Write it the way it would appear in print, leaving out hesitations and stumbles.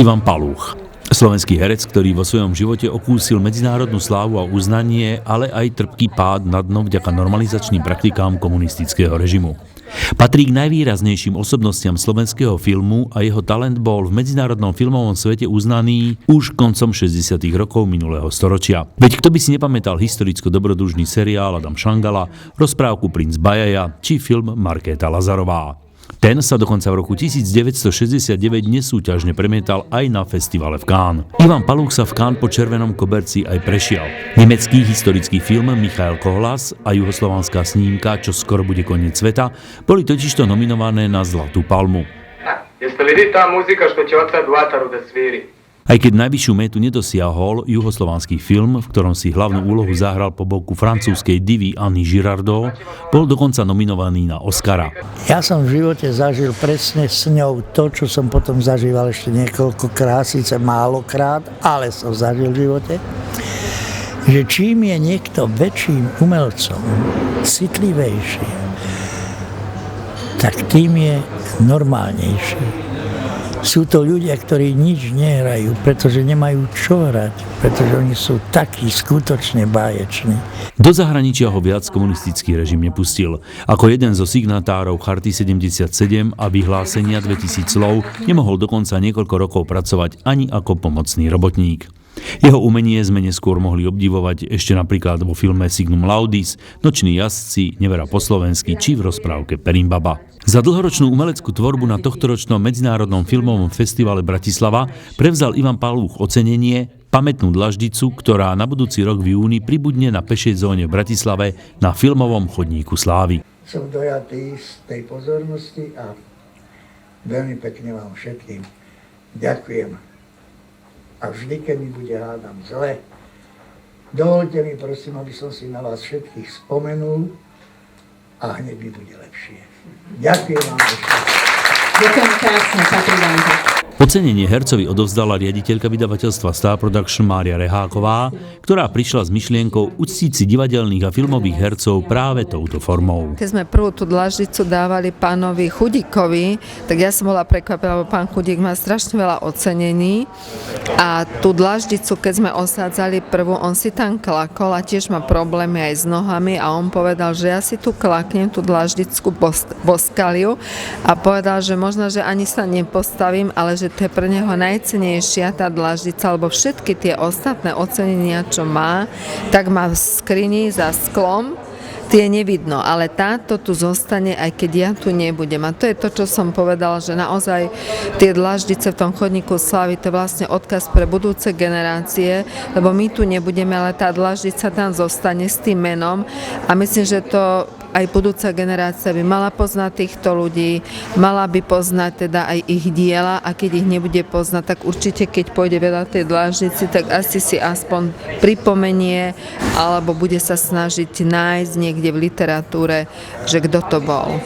Ivan Palúch. Slovenský herec, ktorý vo svojom živote okúsil medzinárodnú slávu a uznanie, ale aj trpký pád na dno vďaka normalizačným praktikám komunistického režimu. Patrí k najvýraznejším osobnostiam slovenského filmu a jeho talent bol v medzinárodnom filmovom svete uznaný už koncom 60. rokov minulého storočia. Veď kto by si nepamätal historicko-dobrodružný seriál Adam Šangala, rozprávku Princ Bajaja či film Markéta Lazarová. Ten sa dokonca v roku 1969 nesúťažne premietal aj na festivale v Cannes. Ivan Palúch sa v Cannes po Červenom koberci aj prešiel. Nemecký historický film Michael Kohlas a juhoslovanská snímka Čo skoro bude koniec sveta boli totižto nominované na Zlatú palmu. Jeste li vi ta muzika što će odsad u ataru da sviri? Aj keď najvyššiu metu nedosiahol juhoslovanský film, v ktorom si hlavnú úlohu zahral po boku francúzskej divy Anny Girardot, bol dokonca nominovaný na Oscara. Ja som v živote zažil presne s ňou to, čo som potom zažíval ešte niekoľkokrát, síce málokrát, ale som zažil v živote, že čím je niekto väčším umelcom, citlivejší, tak tým je normálnejší. Sú to ľudia, ktorí nič nehrajú, pretože nemajú čo hrať, pretože oni sú takí skutočne báječní. Do zahraničia ho viac komunistický režim nepustil. Ako jeden zo signatárov Charty 77 a vyhlásenia 2000 slov nemohol dokonca niekoľko rokov pracovať ani ako pomocný robotník. Jeho umenie sme neskôr mohli obdivovať ešte napríklad vo filme Signum Laudis, Noční jazdci, Nevera po slovensky či v rozprávke Perimbaba. Za dlhoročnú umeleckú tvorbu na tohtoročnom medzinárodnom filmovom festivale Bratislava prevzal Ivan Palúch ocenenie Pamätnú dlaždicu, ktorá na budúci rok v júni pribudne na pešej zóne v Bratislave na filmovom chodníku slávy. Som dojatý z tej pozornosti a veľmi pekne vám všetkým ďakujem. A vždy, keď mi bude hádam zle, dovolte mi prosím, aby som si na vás všetkých spomenul a hneď mi bude lepšie. Ďakujem vám ešte. Ďakujem krásne, patrí vám to. Ocenenie hercovi odovzdala riaditeľka vydavateľstva Star Production Mária Reháková, ktorá prišla s myšlienkou uctiť si divadelných a filmových hercov práve touto formou. Keď sme prvú tú dlaždicu dávali pánovi Chudíkovi, tak ja som bola prekvapená, lebo pán Chudík má strašne veľa ocenení a tú dlaždicu, keď sme osádzali prvú, on si tam klakol a tiež má problémy aj s nohami a on povedal, že ja si tu klaknem, tú dlaždickú boskaliu a povedal, že možno, že ani sa nepostavím, ale že to je pre neho najcennejšia tá dlaždica, lebo všetky tie ostatné ocenenia, čo má, tak má v skrini za sklom, tie nevidno, ale táto tu zostane, aj keď ja tu nebudem. A to je to, čo som povedala, že naozaj tie dlaždice v tom chodníku slávy, to je vlastne odkaz pre budúce generácie, lebo my tu nebudeme, ale tá dlaždica tam zostane s tým menom a myslím, že to aj budúca generácia by mala poznať týchto ľudí, mala by poznať teda aj ich diela a keď ich nebude poznať, tak určite keď pôjde veľa tej dlaždici, tak asi si aspoň pripomenie alebo bude sa snažiť nájsť niekde v literatúre, že kto to bol.